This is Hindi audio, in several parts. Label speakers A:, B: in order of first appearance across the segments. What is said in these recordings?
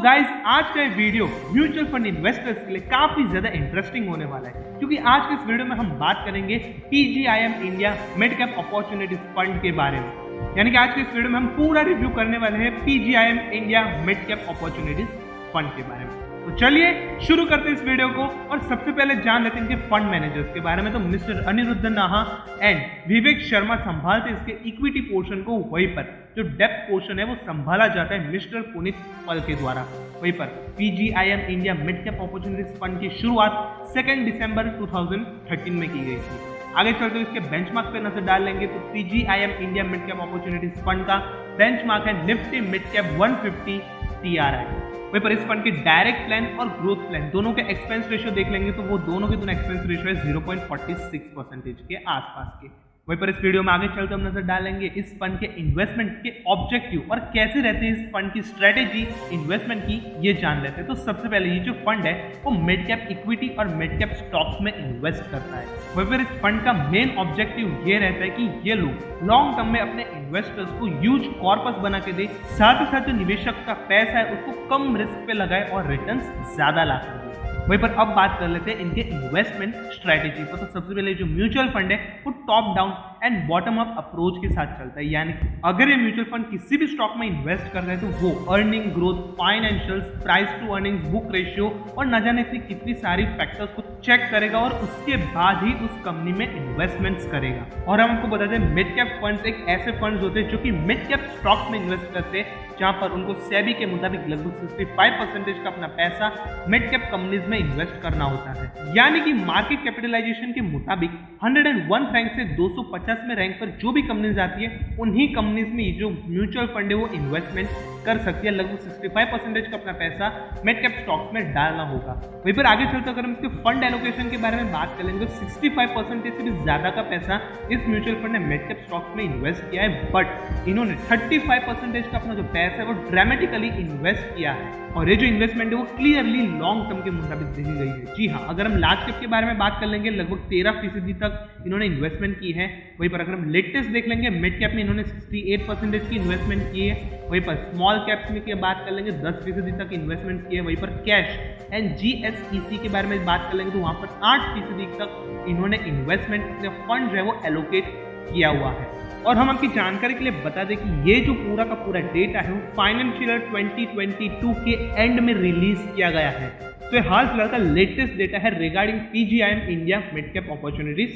A: गाइस आज का ये वीडियो म्यूचुअल फंड इन्वेस्टर्स के लिए काफी ज्यादा इंटरेस्टिंग होने वाला है, क्योंकि आज के इस वीडियो में हम बात करेंगे PGIM India mid cap opportunities fund के बारे में। यानी कि आज के इस वीडियो में हम पूरा रिव्यू करने वाले हैं PGIM India mid cap opportunities fund के बारे में। तो चलिए शुरू करते हैं इस वीडियो को और सबसे पहले जान लेते हैं इनके फंड मैनेजर्स के बारे में। तो मिस्टर अनिरुद्ध नाहा एंड विवेक शर्मा संभालते हैं इसके इक्विटी पोर्शन को, वहीं पर जो डेप्थ पोर्शन है वो संभाला जाता है मिस्टर पुनीत पल के द्वारा। वहीं पर PGIM India mid cap opportunities fund की शुरुआत 2 दिसंबर 2013 में की गई थी। आगे चलते हुए इसके बेंचमार्क पे नजर डाल लेंगे तो PGIM India mid cap opportunities fund का बेंचमार्क है निफ्टी मिड कैप 150 TRI। वहीं पर इस फंड के डायरेक्ट प्लान और ग्रोथ प्लान दोनों के एक्सपेंस रेशियो देख लेंगे तो वो दोनों के दोनों एक्सपेंस रेशियो है 0.46% के आसपास के। वहीं पर इस वीडियो में आगे चलकर हम नजर डालेंगे इस फंड के इन्वेस्टमेंट के ऑब्जेक्टिव और कैसे रहते हैं इस फंड की स्ट्रेटेजी इन्वेस्टमेंट की, ये जान लेते हैं। तो सबसे पहले ये जो फंड है वो मिड कैप इक्विटी और मिड कैप स्टॉक्स में इन्वेस्ट करता है। वहीं पर इस फंड का मेन ऑब्जेक्टिव ये रहता है कि ये लोग लॉन्ग टर्म में अपने इन्वेस्टर्स को ह्यूज कॉर्पस बना के दे, साथ ही साथ जो निवेशक का पैसा है उसको कम रिस्क पे लगाए और रिटर्न्स ज्यादा ला कर दे। वहीं पर अब बात कर लेते हैं इनके इन्वेस्टमेंट स्ट्रेटेजी पर। तो सबसे पहले जो म्यूचुअल फंड है वो top down and bottom up approach के साथ चलता है। यानी अगर ये म्यूचुअल फंड किसी भी स्टॉक में इन्वेस्ट कर रहे हैं तो वो earning growth, financials, price to earnings, book ratio और न जाने कितनी सारी फैक्टर्स को चेक करेगा और उसके बाद ही उस कंपनी में इन्वेस्टमेंट्स करेगा। और हम आपको बता दें मिड कैप फंड्स एक ऐसे फंड्स होते हैं जो कि मिड कैप स्टॉक्स में इन्वेस्ट करते हैं, जहां पर उनको सेबी के मुताबिक लगभग 65% का अपना पैसा मिड कैप कंपनीज में इन्वेस्ट करना होता है। यानी कि मार्केट कैपिटलाइजेशन के मुताबिक 101 रैंक से 250 में रैंक पर जो भी कंपनीज आती है उन्हीं कंपनीज में जो म्यूचुअल फंड है वो इन्वेस्टमेंट कर सकती है। लगभग 65% का अपना पैसा मिड कैप स्टॉक्स में डालना होगा। वहीं पर आगे चलकर अगर हम इसके फंड एलोकेशन के बारे में बात करेंगे तो 65% से भी ज्यादा का पैसा इस म्यूचुअल फंड ने मिड कैप स्टॉक्स में इन्वेस्ट किया है, बट इन्होंने 35% का अपना जो पैसा है वो ड्रामेटिकली इन्वेस्ट किया है। और ये जो इन्वेस्टमेंट है वो क्लियरली लॉन्ग टर्म के मुताबिक देखी गई है। जी हाँ, अगर हम लार्ज कैप के बारे में बात कर लेंगे लगभग 13% तक इन्होंने इन्वेस्टमेंट की है। वहीं पर अगर हम लेटेस्ट देख लेंगे मिड कैप में इन्होंने 68% की इन्वेस्टमेंट की है। वहीं पर स्मॉल कैप्स में की बात कर लेंगे 10% तक इन्वेस्टमेंट की है। वहीं पर कैश एंड GSEC के बारे में बात कर लेंगे तो वहां पर 8% तक इन्होंने इन्वेस्टमेंट अपने फंड जो है वो एलोकेट किया हुआ है। और हम आपकी जानकारी के लिए बता दें कि ये जो पूरा का पूरा डेटा है वो फाइनेंशियल ईयर 2022 के एंड में रिलीज किया गया है। तो ये हाल फिलहाल का लेटेस्ट डेटा है regarding PGIM India mid cap opportunities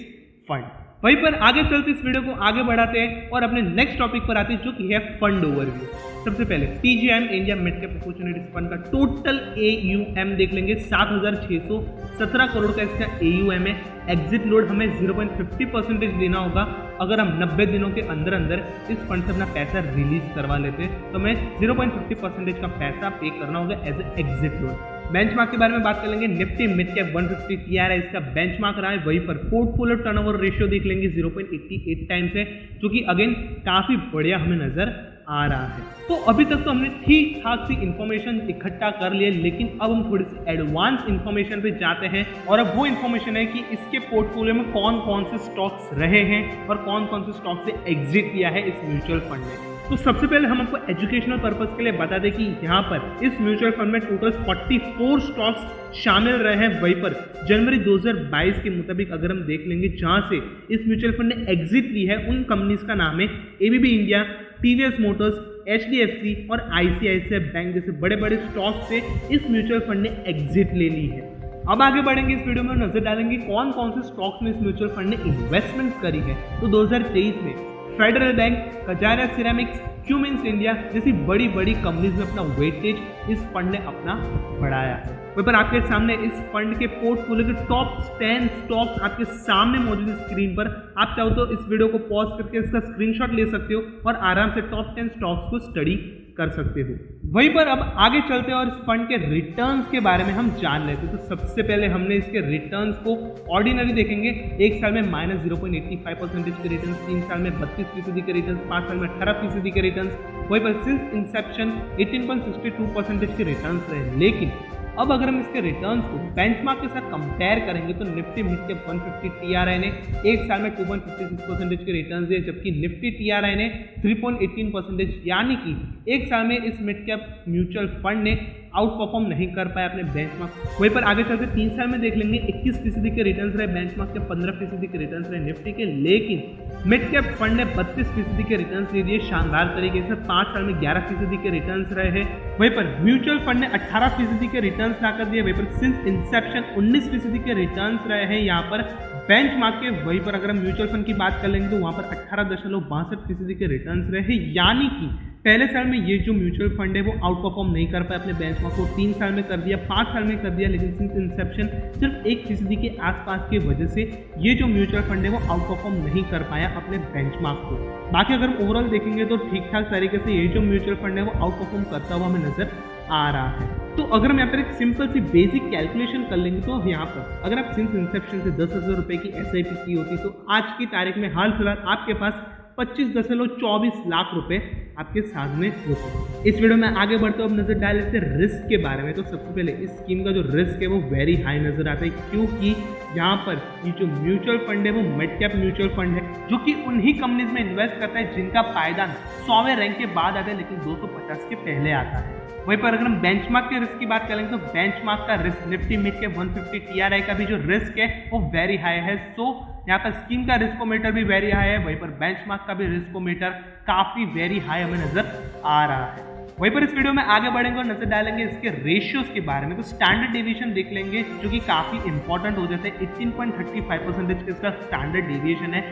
A: fund. वहीं पर आगे चलते इस वीडियो को आगे बढ़ाते हैं और अपने नेक्स्ट टॉपिक पर आते हैं जो कि है फंड ओवरव्यू। सबसे पहले PGIM India mid cap opportunities fund का टोटल AUM देख लेंगे। 7,617 करोड़ का इसका AUM है। एग्जिट लोड हमें 0.50% देना होगा। अगर हम 90 दिनों के अंदर अंदर इस फंड से अपना पैसा रिलीज करवा लेते हैं तो हमें 0.50% का पैसा पे करना होगा as a exit load. Benchmark के बारे में बात कर लेंगे। निफ्टी मिड कैप 150 TRI इसका बेंचमार्क रहा है। वहीं पर पोर्टफोलियो टर्नओवर रेशियो देख लेंगे 0.88 टाइम्स है, जो कि अगेन काफी बढ़िया हमें नजर आ रहा है। तो अभी तक तो हमने ठीक ठाक सी इंफॉर्मेशन इकट्ठा कर लिया, लेकिन अब हम थोड़ी सी एडवांस इंफॉर्मेशन पे जाते हैं। और अब वो इंफॉर्मेशन है कि इसके पोर्टफोलियो में कौन कौन से स्टॉक्स रहे हैं और कौन कौन से स्टॉक से एग्जिट किया है इस म्यूचुअल फंड में। तो सबसे पहले हम आपको एजुकेशनल पर्पस के लिए बता दें कि यहाँ पर इस म्यूचुअल फंड में टोटल 44 स्टॉक्स शामिल रहे हैं। वहीं पर जनवरी 2022 के मुताबिक अगर हम देख लेंगे जहां से इस म्यूचुअल फंड ने एग्जिट ली है उन कंपनीज का नाम है ABB India, TVS Motors, HDFC और ICICI बैंक जैसे बड़े बड़े स्टॉक से इस म्यूचुअल फंड ने एग्जिट ले ली है। अब आगे बढ़ेंगे इस वीडियो में नजर डालेंगे कौन कौन से स्टॉक्स में इस म्यूचुअल फंड ने इन्वेस्टमेंट करी है। तो 2023 में federal bank, Kajaria ceramics, Cummins India जैसी बड़ी बड़ी कंपनीज में अपना वेटेज इस फंड ने अपना बढ़ाया है। वहीं पर आपके सामने इस फंड के पोर्टफोलियो के टॉप 10 स्टॉक्स आपके सामने मौजूद है स्क्रीन पर। आप चाहो तो इस वीडियो को पॉज करके इसका स्क्रीनशॉट ले सकते हो और आराम से टॉप 10 स्टॉक्स को स्टडी कर सकते हो। वहीं पर अब आगे चलते हैं और इस फंड के रिटर्न्स के बारे में हम जान लेते हैं। तो सबसे पहले हमने इसके रिटर्न्स को ऑर्डिनरी देखेंगे। एक साल में -0.85% के रिटर्न्स, 3 साल में 32% के रिटर्न्स, 5 साल में 18% के रिटर्न्स। वहीं पर सिंस इंसेप्शन 18.62% के रिटर्न्स रहे। लेकिन अब अगर हम इसके रिटर्न्स को बेंचमार्क के साथ कंपेयर करेंगे तो निफ्टी मिड कैप 150 TRI ने एक साल में 2.56% के रिटर्न्स दिए, जबकि निफ्टी TRI ने 3.18%, यानी कि एक साल में इस मिड कैप म्यूचुअल फंड ने आउट परफॉर्म नहीं कर पाए अपने बेंचमार्क। वहीं पर आगे चलकर 3 साल में देख लेंगे 21% के रिटर्न्स रहे बेंचमार्क के, 15% के रिटर्न्स रहे निफ्टी के, लेकिन मिड कैप फंड ने 32% के रिटर्न्स दे दिए शानदार तरीके से। 5 साल में 11% के रिटर्न्स रहे हैं। वहीं पर म्यूचुअल फंड ने 18% के रिटर्न्स लाकर दिए। वहीं पर सिंस इंसेप्शन 19% के रिटर्न्स रहे हैं यहाँ पर बेंचमार्क के। वहीं पर अगर हम म्यूचुअल फंड की बात कर लेंगे तो वहाँ पर 18.62% के रिटर्न्स रहे हैं, यानी कि पहले साल में ये जो म्यूचुअल फंड है वो आउट परफॉर्म नहीं कर पाया अपने बेंचमार्क को। 3 साल में कर दिया, 5 साल में कर दिया, लेकिन सिंस इंसेप्शन सिर्फ 1% के आसपास की वजह से ये जो म्यूचुअल फंड है वो आउट परफॉर्म नहीं कर पाया अपने बेंचमार्क को। बाकी अगर हम ओवरऑल देखेंगे तो ठीक ठाक तरीके से ये जो म्यूचुअल फंड है वो आउट परफॉर्म करता हुआ हमें नजर आ रहा है। तो अगर हम यहाँ पर एक सिंपल सी बेसिक कैलकुलेशन कर लेंगे तो यहाँ पर अगर आप सिंस इंसेप्शन से 10,000 रुपये की SIP की होती तो आज की तारीख में हाल फिलहाल आपके पास 25.24 लाख रुपए आपके सामने होते। इस वीडियो में आगे बढ़ते हुए नजर डाल लेते हैं रिस्क के बारे में। तो सबसे पहले इस स्कीम का जो रिस्क है वो वेरी हाई नजर आता है, क्योंकि यहाँ पर ये जो म्यूचुअल फंड है वो मिड कैप म्यूचुअल फंड है जो कि उन्हीं कंपनीज में इन्वेस्ट करता है जिनका पायदान 100वें रैंक के बाद आता है, लेकिन 250 के पहले आता है। वहीं पर अगर हम बेंचमार्क के रिस्क की बात करेंगे तो बेंचमार्क का risk Nifty mid cap 150 TRI का भी जो रिस्क है वो वेरी हाई है। सो यहाँ पर स्कीम का रिस्कोमीटर भी वेरी हाई है, वहीं पर बेंचमार्क का भी रिस्कोमीटर काफी वेरी हाई हमें नजर आ रहा है। वहीं पर इस वीडियो में आगे बढ़ेंगे और नजर डालेंगे इसके रेशियोज के बारे में। तो स्टैंडर्ड डेविएशन देख लेंगे जो कि काफी इंपॉर्टेंट हो जाता है। 18.35% इसका स्टैंडर्ड डेविएशन है।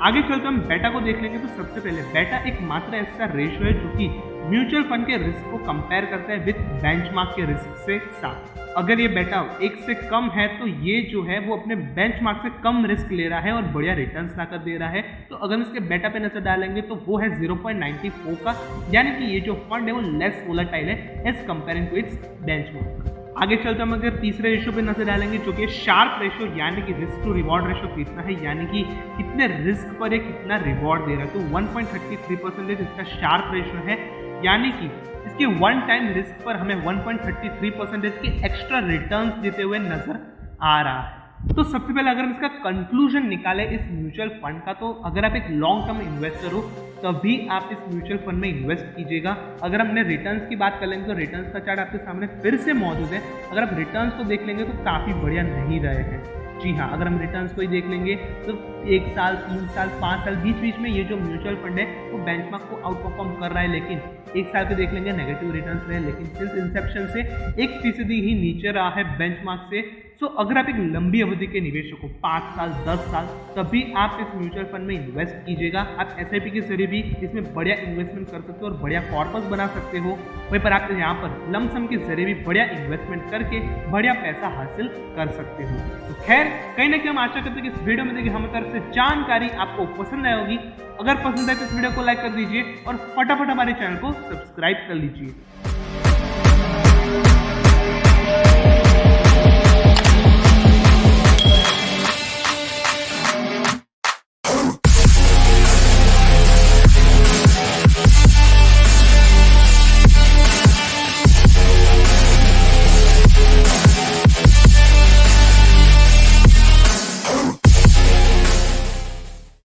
A: आगे चलते हम बेटा को देख लेंगे। तो सबसे पहले बेटा एक मात्र ऐसा रेशियो है जो कि म्यूचुअल फंड के रिस्क को कंपेयर करता है विद बेंचमार्क के रिस्क से साथ। अगर ये बेटा 1 से कम है तो ये जो है वो अपने बेंचमार्क से कम रिस्क ले रहा है और बढ़िया रिटर्न्स लाकर दे रहा है। तो अगर हम इसके बेटा पे नजर डालेंगे तो वो है 0.94 का, यानी कि ये जो फंड है वो लेस वोलेटाइल है as comparing to its benchmark. आगे चलते हम अगर तीसरे रेशियो पे नजर डालेंगे जो कि शार्प रेशियो, यानी कि रिस्क टू रिवॉर्ड रेशियो कितना है, यानी कि कितने रिस्क पर ये कितना रिवॉर्ड दे रहा है। तो 1.33% इसका शार्प रेशियो है, यानी कि इसके 1 टाइम रिस्क पर हमें 1.33% के एक्स्ट्रा रिटर्न्स देते हुए नजर आ रहा है। तो सबसे पहले अगर हम इसका कंक्लूजन निकालें इस म्यूचुअल फंड का, तो अगर आप एक लॉन्ग टर्म इन्वेस्टर हो तभी आप इस म्यूचुअल फंड में इन्वेस्ट कीजिएगा। अगर हमने रिटर्न्स की बात कर लेंगे तो रिटर्न्स का चार्ट आपके सामने फिर से मौजूद है। अगर आप रिटर्न्स को देख लेंगे तो काफ़ी बढ़िया नहीं रहे हैं। जी हाँ, अगर हम रिटर्न्स को ही देख लेंगे तो 1 साल, 3 साल, 5 साल बीच बीच में ये जो म्यूचुअल फंड है वो बेंचमार्क को आउट परफॉर्म कर रहा है, लेकिन 1 साल के देख लेंगे नेगेटिव रिटर्न्स रहे, लेकिन सिंस इंसेप्शन से 1% ही नीचे रहा है बेंचमार्क से। सो अगर आप एक लंबी अवधि के निवेशक हो 5 साल 10 साल, तभी आप इस म्यूचुअल फंड में इन्वेस्ट कीजिएगा। आप SIP के जरिए भी इसमें बढ़िया इन्वेस्टमेंट कर सकते हो और बढ़िया कॉर्पस बना सकते हो। वहीं पर आप यहाँ पर लमसम के जरिए भी बढ़िया इन्वेस्टमेंट करके बढ़िया पैसा हासिल कर सकते हो। तो खैर कहीं ना कहीं हम आशा करते हैं कि इस वीडियो में देखिए हमारी तरफ से जानकारी आपको पसंद आई होगी। अगर पसंद आए तो इस वीडियो को लाइक कर दीजिए और फटाफट हमारे चैनल को सब्सक्राइब कर लीजिए।